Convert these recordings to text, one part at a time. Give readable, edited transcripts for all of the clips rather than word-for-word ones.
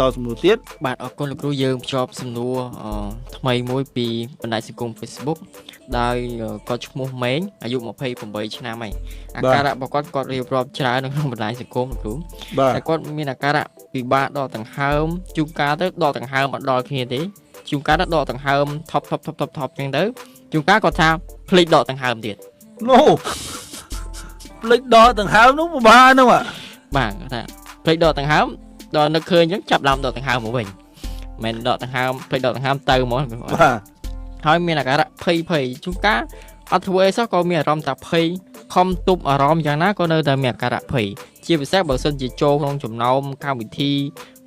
តសំណួរទៀតបាទអរគុណលោកគ្រូយើងភ្ជាប់សំណួរថ្មីមួយពីបណ្ដាញសង្គម Facebook ដោយគាត់ឈ្មោះម៉េងអាយុ28ឆ្នាំហើយអាការៈរបស់គាត់រៀបរាប់ច្រើននៅក្នុងបណ្ដាញសង្គមលោកគ្រូតែគាត់មានអាការៈពិបាកដកដង្ហើមជួនកាលទៅដកដង្ហើមអត់ដល់គ្នាទេជួនកាលទៅដកដង្ហើមថប់ចឹងទៅជួនកាលគាត់ថាភ្លេចដកដង្ហើមទៀតនោះភ្លេចដកដង្ហើមនោះពិបាកហ្នឹងបាទថាភ្លេចដកដង្ហើមដល់នឹកឃើញអញ្ចឹងចាប់ដើមដកដង្ហើមមកវិញមិនដកដង្ហើមភ្លេចដកដង្ហើមទៅហ្មងបាទហើយមានអាការៈភ័យជួនកាលអត់ធ្វើអីសោះក៏មានអារម្មណ៍ថាភ័យខំទប់អារម្មណ៍យ៉ាងណាក៏នៅតែមានអាការៈភ័យជាពិសេសបើសិនជាចូលក្នុងចំណោមកម្មវិធី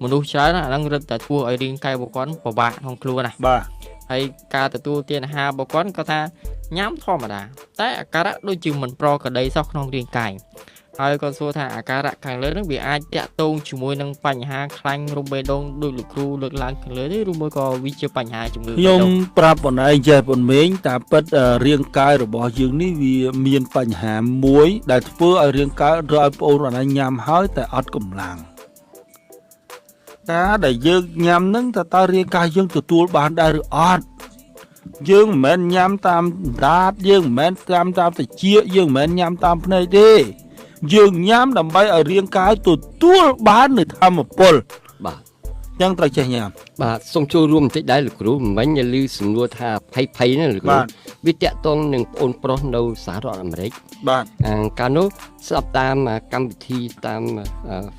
មនុស្សច្រើនអាហ្នឹងរឹតតែធ្វើឲ្យរាងកាយរបស់គាត់ពិបាកក្នុងខ្លួនណាបាទហើយការទទួលទានអាហាររបស់គាត់ក៏ថាញ៉ាំធម្មតាតែអាការៈដូចជាមិនប្រក្រតីសោះក្នុងរាងកាយហើយក៏សួរថាអាការៈខាងលើហ្នឹងវាអាចតាក់ទងជាមួយនឹងបញ្ហាខ្លាញ់រំបេះដូងដូចលោកគ្រូលើកឡើងខាងលើទេឬមួយក៏វាជាបញ្ហាជំងឺខ្ញុំប្រាប់បងឯងចេះបងមេងតែពិតរាងកាយរបស់យើងនេះវាមានបញ្ហាមួយដែលធ្វើឲ្យរាងកាយឲ្យបងអូនអនញ៉ាំហើយតែអត់កម្លាំងការដែលយើងញ៉ាំហ្នឹងតើរាងកាយយើងទទួលបានដែរឬអត់យើងមិនមែនញ៉ាំតាមដាតយើងមិនមែនតាមតិចយើងមិនមែនញ៉ាំតាមភ្នែកទេយើងញ៉ាំដើម្បីឲ្យរាងកាយទទួលបាននូវធម៌ពលបាទអញ្ចឹងត្រូវចេះញ៉ាំបាទសូមចូលរួមបន្តិចដែរលោកគ្រូមិញឮសំណួរថាភ័យណាលោកគ្រូវាតាក់ទងនឹងបងប្រុសនៅសហរដ្ឋអាមេរិកបាទកាលនោះស្ដាប់តាមកម្មវិធីតាម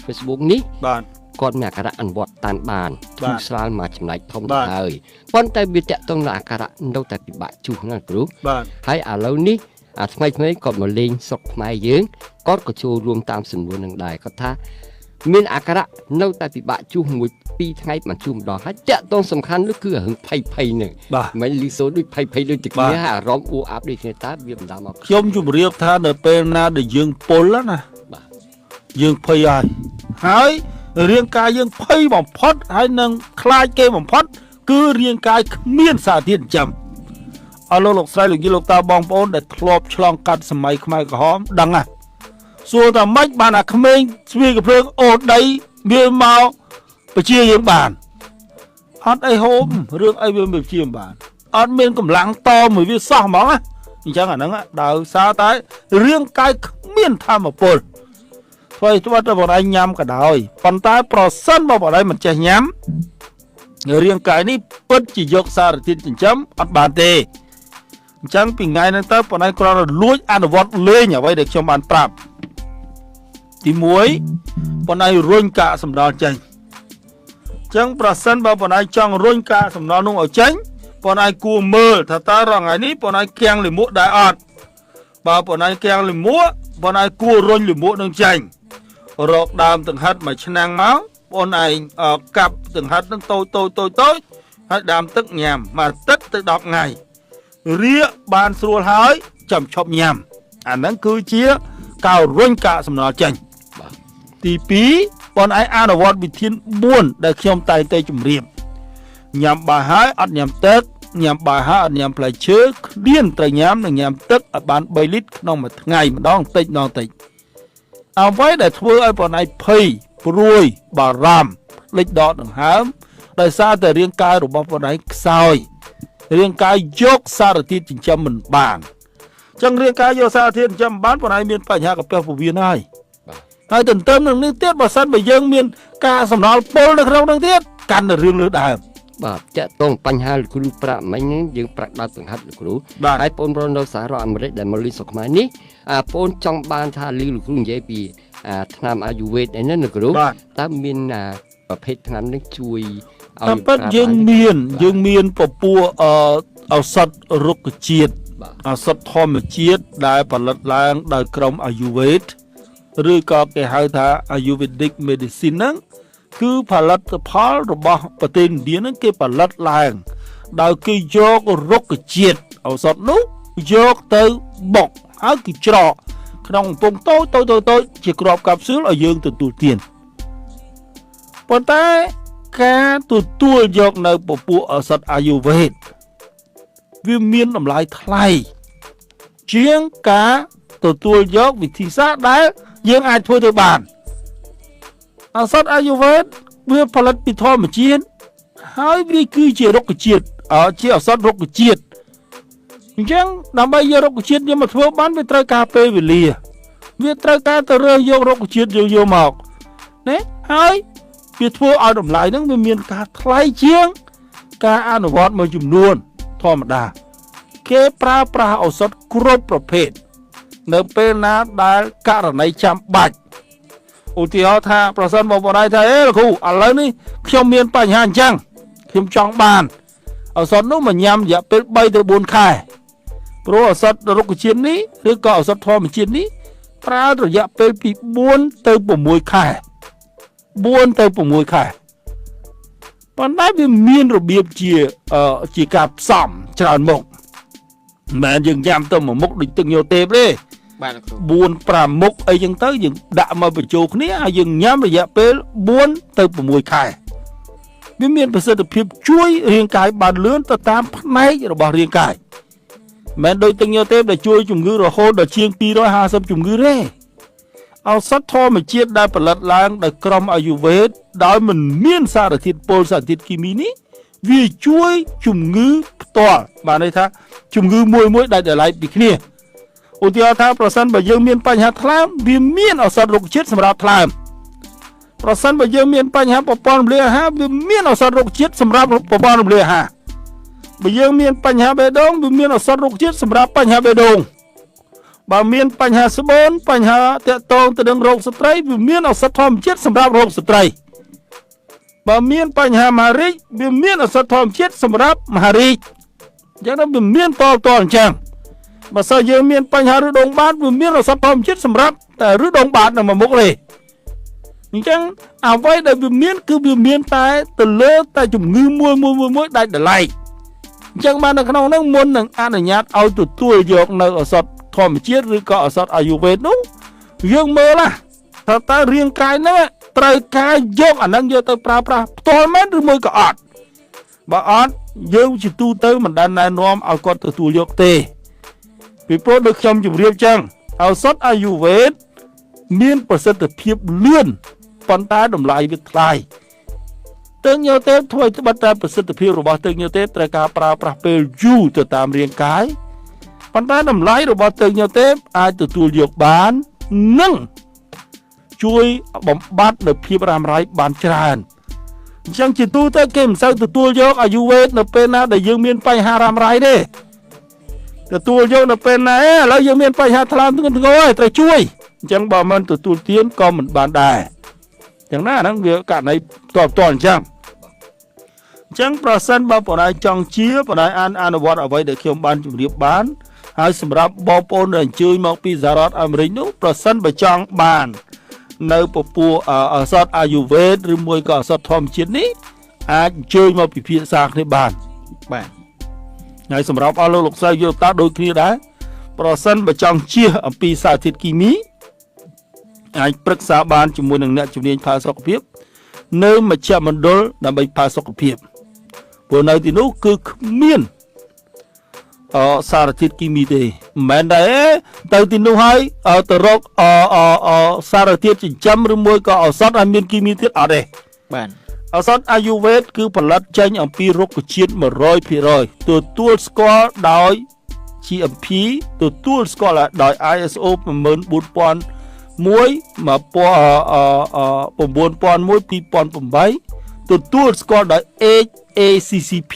Facebook នេះបាទគាត់មានអាការៈអនុវត្តតាមបានធូរស្រាលមកចំណែកធំទៅហើយប៉ុន្តែវាតាក់ទងនឹងអាការៈនៅតែពិបាកជួសណាគ្រូហើយឥឡូវនេះថ្មីគាត់មកលេងស្រុកខ្មែរយើងគាត់ក៏ចូលរួមតាមសំណួរនឹងដែរគាត់ថាមានអាការៈនៅតែពិបាកជួសមួយ2ថ្ងៃមិនជួសម្ដងហើយតាក់ទងសំខាន់នោះគឺរឿងភ័យហ្នឹងមិនលីសូដូចភ័យដូចតែគ្នាអារម្មណ៍អ៊ូអាប់ដូចគ្នាតើវាបណ្ដាលមកខ្ញុំជម្រាបថានៅពេលណាដែលយើងពុលណាបាទយើងភ័យហើយរាងកាយយើងភ័យបំផុតហើយនឹងខ្លាចគេបំផុតគឺរាងកាយគ្មានសារធាតុចិញ្ចឹមអរលោកស្រីលោកយាយលោកតាបងប្អូនដែលធ្លាប់ឆ្លងកាត់សម័យខ្មែរក្រហមដឹងណាសួរថាម៉េចបានអាក្មេងស្វាយកំភ្លើងអូដីវាមកបជាយើងបានអត់អីហូបរឿងអីវាមិនបជាបានអត់មានកម្លាំងតមួយវាសោះហ្មងណាអញ្ចឹងអាហ្នឹងដោយសារតែរាងកាយគ្មានធម៌ពលធ្វើឲ្យទៅបងឯងញ៉ាំក៏ដោយប៉ុន្តែប្រសិនបើបងឯងមិនចេះញ៉ាំរាងកាយនេះពិតជាយកសារធាតុចិញ្ចឹមអត់បានទេអញ្ចឹងពីថ្ងៃហ្នឹងទៅបងឯងគ្រាន់តែលួចអនុវត្តលេងអ្វីដែលខ្ញុំបានប្រាប់ទី1បងឯងរុញកាកសំណល់ចេញអញ្ចឹងប្រសិនបើបងឯងចង់រុញកាកសំណល់នោះឲ្យចេញបងឯងគួរមើលថាតើរងថ្ងៃនេះបងឯងគាំងលិមួកដែរអត់បើបងឯងគាំងលិមួកបងឯងគួររុញលិមួកនឹងចេញរកដើមដង្ហិតមួយឆ្នាំងមកបងឯងកាប់ដង្ហិតនឹងតូចហើយដាំទឹកញ៉ាំមួយអាទិត្យទៅ10ថ្ងៃរៀកបានស្រួលហើយចាំឈប់ញ៉ាំអាហ្នឹងគឺជាការរុញកាកសំណល់ចេញទី2បងឯងអនុវត្តវិធាន4ដែលខ្ញុំតែងតែជម្រាបញ៉ាំបាយហើយអត់ញ៉ាំទឹកញ៉ាំបាយហើយអត់ញ៉ាំផ្លែឈើគ្មានត្រូវញ៉ាំនិងញ៉ាំទឹកឲ្យបាន3លីត្រក្នុងមួយថ្ងៃម្ដងតិចអ្វីដែលធ្វើឲ្យបងឯងភ័យព្រួយបារម្ភភ្លេចដកដង្ហើមដោយសារតែរាងកាយរបស់បងឯងខ្សោយរាងកាយយកសារធាតុចិញ្ចឹមមិនបានអញ្ចឹងរាងកាយយកសារធាតុចិញ្ចឹមបានបងឯងមានបញ្ហាកាពះពោះវៀនហើយទន្ទឹមនឹងនេះទៀតបើសិនបើយើងមានការសំណល់ពុលនៅក្នុងនោះទៀតកាន់តែរឿងលើដើមបាទតាក់ទងបញ្ហាលោកគ្រូប្រាក់មិញយើងប្រាក់ដល់សង្ហិតលោកគ្រូហើយបងប្អូននៅសហរដ្ឋអាមេរិកដែលមកលេងស្រុកខ្មែរនេះបងប្អូនចង់បានថាលីលោកគ្រូនិយាយពីថ្នាំអាយុវេទអីហ្នឹងលោកគ្រូតើមានប្រភេទថ្នាំនេះជួយឲ្យប៉ិតយើងមានពពួកឱសថរុក្ខជាតិឱសថធម្មជាតិដែលផលិតឡើងដោយក្រុមអាយុវេទឬក៏គេហៅថា Ayurvedic medicine ហ្នឹងគឺផលិតផលរបស់ប្រទេសឥណ្ឌាហ្នឹងគេផលិតឡើងដោយគេយករុក្ខជាតិឱសថនោះយកទៅបុកហើយគេច្រកក្នុងកំប៉ុងតូចជាគ្រាប់កាប់ស៊ូលឲ្យយើងទទួលទានប៉ុន្តែការទទួលយកនៅពពួកឱសថអាយុវេទវាមានតម្លៃថ្លៃជាងការទទួលយកវិធីសាស្ត្រដែលយើងអាចធ្វើទៅបានឱសថអាយុវេទ វាផលិតពីធម្មជាតិហើយវាគឺជារុក្ខជាតិជាឱសថរុក្ខជាតិអញ្ចឹងដើម្បីយករុក្ខជាតិយកមកធ្វើបានវាត្រូវការពេលវេលាវាត្រូវការទៅរើសយករុក្ខជាតិយកមកណាហើយវាធ្វើឲ្យតម្លៃហ្នឹងវាមានការថ្លៃជាងការអនុវត្តមួយចំនួនធម្មតាគេប្រើប្រាស់ឱសថគ្រប់ប្រភេទនៅពេលណាដែលករណីចាំបាច់ឧទាហរណ៍ថាប្រសិនបងប្អូនថាលោកគ្រូឥឡូវនេះខ្ញុំមានបញ្ហាអញ្ចឹងខ្ញុំចង់បានឱសថនោះមកញ៉ាំរយៈពេល3ទៅ4ខែព្រោះឱសថរុក្ខជាតិនេះឬក៏ឱសថធម្មជាតិនេះប្រើរយៈពេលពី4ទៅ6ខែ4ទៅ6ខែប៉ុន្តែវាមានរបៀបជាការផ្សំច្រើនមុខមិនមែនយើងញ៉ាំទៅមួយមុខដូចទឹកញ៉ូទេពទេបាទលោកគ្រូ 4-5 មុខអីចឹងទៅយើងដាក់មកបញ្ចូលគ្នាហើយយើងញ៉ាំរយៈពេល4ទៅ6ខែវាមានប្រសិទ្ធភាពជួយរាងកាយបានលឿនទៅតាមផ្នែករបស់រាងកាយមិនមែនដូចទឹកញ៉ូទេពដែលជួយជំងឺរហូតដល់ជាង250ជំងឺទេឱសថធម្មជាតិដែលផលិតឡើងដោយក្រុមអាយុវេទដោយមិនមានសារធាតុពុលសារធាតុគីមីនេះវាជួយជំងឺផ្ទាល់បានន័យថាជំងឺមួយដែលឡែកពីគ្នាឧទាហរណ៍ថាប្រសិនបើយើងមានបញ្ហាថ្លើមវាមានឱសថរុក្ខជាតិសម្រាប់ថ្លើមប្រសិនបើយើងមានបញ្ហាប្រព័ន្ធរំលាយអាហារវាមានឱសថរុក្ខជាតិសម្រាប់ប្រព័ន្ធរំលាយអាហារបើយើងមានបញ្ហាបេះដូងវាមានឱសថរុក្ខជាតិសម្រាប់បញ្ហាបេះដូងបើមានបញ្ហាស្បូនបញ្ហាតាក់ទងទៅនឹងរោគស្ត្រីវាមានឱសថធម្មជាតិសម្រាប់រោគស្ត្រីបើមានបញ្ហាមហារីកវាមានឱសថធម្មជាតិសម្រាប់មហារីកអញ្ចឹងវាមានតអញ្ចឹងបើសិនយើងមានបញ្ហាឬដងបាតវាមានឱសថធម្មជាតិសម្រាប់តែឬដងបាតនៅមួយមុខទេអញ្ចឹងអ្វីដែលវាមានគឺវាមានតែទៅលើតែជំងឺមួយដាច់ដライអញ្ចឹងបាននៅក្នុងនោះមុននឹងអនុញ្ញាតឲ្យទទួលយកនៅឱសថធម្មជាតិឬក៏ឱសថអាយុវេទនោះយើងមើលថាតើរាងកាយនោះត្រូវការយកអានឹងយកទៅប្រើប្រាស់ផ្ទាល់មែនឬមួយក៏អត់បើអត់យើងជាទូទៅមិនដែលណែនាំឲ្យគាត់ទទួលយកទេពីព្រោះដូចខ្ញុំជម្រាបចឹងឱសថអាយុវេទមានប្រសិទ្ធភាពលឿនប៉ុន្តែតម្លៃវាថ្លៃទឹកញ៉ូទេពធ្វើត្បិតតែប្រសិទ្ធភាពរបស់ទឹកញ៉ូទេពត្រូវការប្រើប្រាស់ពេលយូរទៅតាមរាងកាយប៉ុន្តែតម្លៃរបស់ទឹកញ៉ូទេពអាចទទួលយកបាននិងជួយបំបត្តិនៅភាពរ៉ាំរ៉ៃបានច្រើនអញ្ចឹងជាទូទៅគេមិនសូវទទួលយកអាយុវេទនៅពេលណាដែលយើងមានបញ្ហារ៉ាំរ៉ៃទេទទួលយកនៅពេលណាឥឡូវយើងមានបញ្ហាថ្លើមធ្ងន់ធ្ងរហើយត្រូវជួយអញ្ចឹងបើមិនទទួលទានក៏មិនបានដែរអញ្ចឹងណាហ្នឹងវាករណីតបតអញ្ចឹងប្រសិនបើបងឯងចង់ជាបងឯងអនុវត្តអ្វីដែលខ្ញុំបានជម្រាបបានហើយសម្រាប់បងប្អូនដែលអញ្ជើញមកពីសហរដ្ឋអាមេរិកនោះប្រសិនបើចង់បាននៅពពួកឱសថអាយុវេទឬមួយក៏ឱសថធម្មជាតិនេះអាចអញ្ជើញមកពិភាក្សាគ្នាបានបាទហើយសម្រាប់អស់លោកស្រីយកតាដូចគ្នាដែរប្រសិនបើចង់ជៀសអំពីសារធាតុគីមីអាចប្រឹក្សាបានជាមួយនឹងអ្នកជំនាញផាសុខភាពនៅមជ្ឈមណ្ឌលដើម្បីផាសុខភាពព្រោះនៅទីនោះគឺគ្មានសារធាតុគីមីទេមិនមែនដែរទៅទីនោះហើយទៅរកសារធាតុចិញ្ចឹមឬមួយក៏ឱសថឲ្យមានគីមីទៀតអត់ទេបាទឱសថអាយុវេទគឺផលិតចេញអំពីរុក្ខជាតិ 100% ទទួលស្គាល់ដោយ GMP ទទួលស្គាល់ដោយ ISO 14001 2008 ទទួលស្គាល់ដោយ HACCP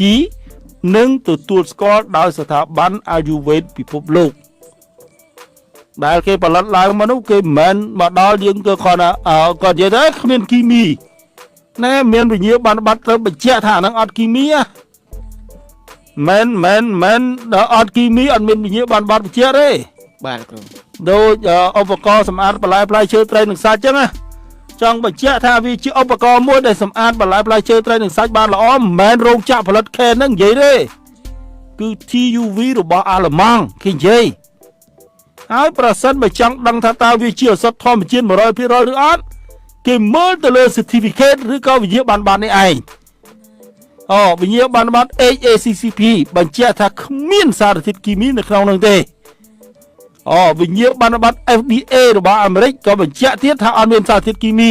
និងទទួលស្គាល់ដោយស្ថាប័នអាយុវេទពិភពលោកដែលគេផលិតឡើងមកនោះគេមិនមែនមកដល់យើងក៏គាត់និយាយថាគ្មានគីមីណែមានវិញ្ញាបនបត្រទៅបញ្ជាក់ថាហ្នឹងអត់គីមីមិនដល់អត់គីមីអត់មានវិញ្ញាបនបត្របញ្ជាក់ទេបាទគ្រូដូចឧបករណ៍សម្អាតបន្លែផ្លែឈើត្រីនិងសាច់ចឹងណាចង់បញ្ជាក់ថាវាជាឧបករណ៍មួយដែលសម្អាតបន្លែផ្លែឈើត្រីនិងសាច់បានល្អមិនមែនរោងចក្រផលិតខេនហ្នឹងនិយាយទេគឺ TUV របស់អាល្លឺម៉ង់គេនិយាយហើយប្រសិនបើចង់ដឹងថាតើវាជាឱសថធម្មជាតិ 100% ឬអត់គេមើលទៅលើ certificate ឬក៏វិញ្ញាបនបត្រនេះឯងវិញ្ញាបនបត្រ HACCP បញ្ជាក់ថាគ្មានសារធាតុគីមីនៅក្នុងនោះទេវិញ្ញាបនបត្រ FDA របស់អាមេរិកក៏បញ្ជាក់ទៀតថាអត់មានសារធាតុគីមី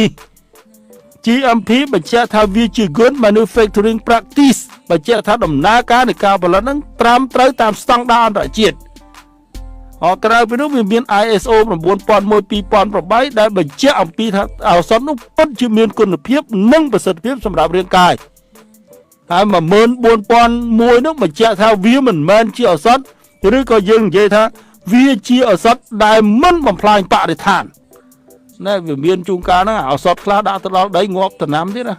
ជា GMP បញ្ជាក់ថាវាជា good manufacturing practice បញ្ជាក់ថាដំណើរការនៃការផលិតហ្នឹងត្រឹមត្រូវតាមស្តង់ដារអន្តរជាតិក្រៅពីនោះវាមាន ISO 9001:2008 ដែលបញ្ជាក់អំពីថាឱសថនោះពិតជាមានគុណភាពនិងប្រសិទ្ធភាពសម្រាប់រាងកាយហើយ14001នោះបញ្ជាក់ថាវាមិនមែនជាឱសថឬក៏យើងនិយាយថាវាជាឱសថដែលមិនបំផ្លាញបរិស្ថានណែវាមានជួនកាលហ្នឹងឱសថខ្លះដាក់ទៅដល់ដីងាប់ដំណាំទៀតណា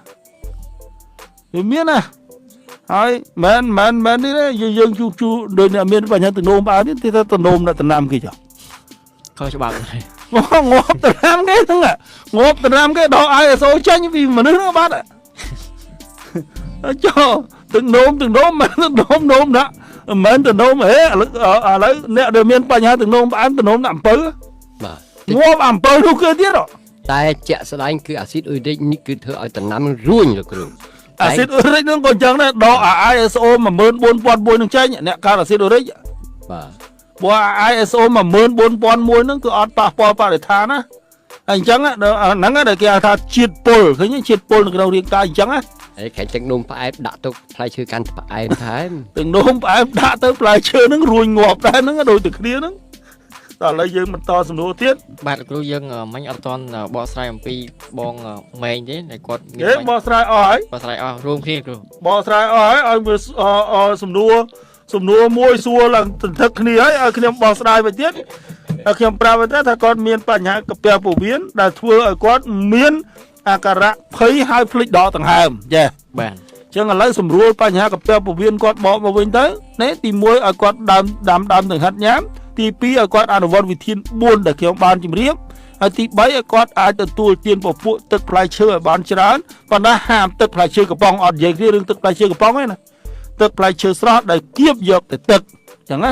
វាមានណាហើយមែននេះយើងជួដូចអ្នកមានបញ្ហាទំនោរផ្អើលនេះទីថាទំនោរអ្នកដំណាំគេចុះខុសច្បាប់ហើយងាប់ដំណាំគេហ្នឹងងាប់ដំណាំគេដល់ ISO ចេញពីមនុស្សហ្នឹងបាត់ចុះទំនោរមិនទំនោរណាមិនទំនោរហេឥឡូវអ្នកដែលមានបញ្ហាទំនោរផ្អែមទំនោរដាក់អំពៅបាទងាប់អំពៅនោះគឺទៀតតែជាក់ស្ដែងគឺអាស៊ីតអ៊ុយរិកនេះគឺធ្វើឲ្យដំណាំរួញលោកគ្រូអាស៊ីតអ៊ុយរិកហ្នឹងក៏អញ្ចឹងដែរដក ISO 14001នឹងចេញអ្នកកើតអាស៊ីតអ៊ុយរិកបាទព្រោះ ISO 14001ហ្នឹងគឺអត់ប៉ះពាល់បរិស្ថានណាអញ្ចឹងហ្នឹងដែលគេហៅថាជាតិពុលឃើញជាតិពុលនៅក្នុងរាងកាយអញ្ចឹងណាហើយខែទឹកនោមផ្អែមដាក់ទៅផ្លែឈើកាន់ផ្អែមថែមទឹកនោមផ្អែមដាក់ទៅផ្លែឈើហ្នឹងរួញងាប់ដែរហ្នឹងដូចតែគ្នាហ្នឹងតើឥឡូវយើងបន្តសំណួរទៀតបាទគ្រូយើងមិញអត់ទាន់បកស្រាយអំពីបងម៉េងទេដែលគាត់មានបកស្រាយអស់ហើយបកស្រាយអស់រួមគ្នាគ្រូបកស្រាយអស់ហើយឲ្យសំណួរមួយសួរឡើងទន្ទឹកគ្នាហើយឲ្យខ្ញុំបកស្រាយទៅទៀតហើយខ្ញុំប្រាប់ទៅថាគាត់មានបញ្ហាកាពះពោះវៀនដែលធ្វើឲ្យគាត់មានអាការៈភ័យហើយភ្លេចដកដង្ហើមចាបាទអញ្ចឹងឥឡូវសម្រួលបញ្ហាកាពះពោះវៀនគាត់បកមកវិញទៅនេះទី1ឲ្យគាត់ដើមដង្ហិតញ៉ាំទី2ឲ្យគាត់អនុវត្តវិធាន4ដែលខ្ញុំបានជម្រាបហើយទី3ឲ្យគាត់អាចទទួលទានពពួកទឹកផ្លែឈើឲ្យបានច្រើនប៉ុន្តែហាមទឹកផ្លែឈើកំប៉ុងអត់និយាយគ្នារឿងទឹកផ្លែឈើកំប៉ុងទេណាទឹកផ្លែឈើស្រស់ដែលគៀបយកទៅទឹកអញ្ចឹងណា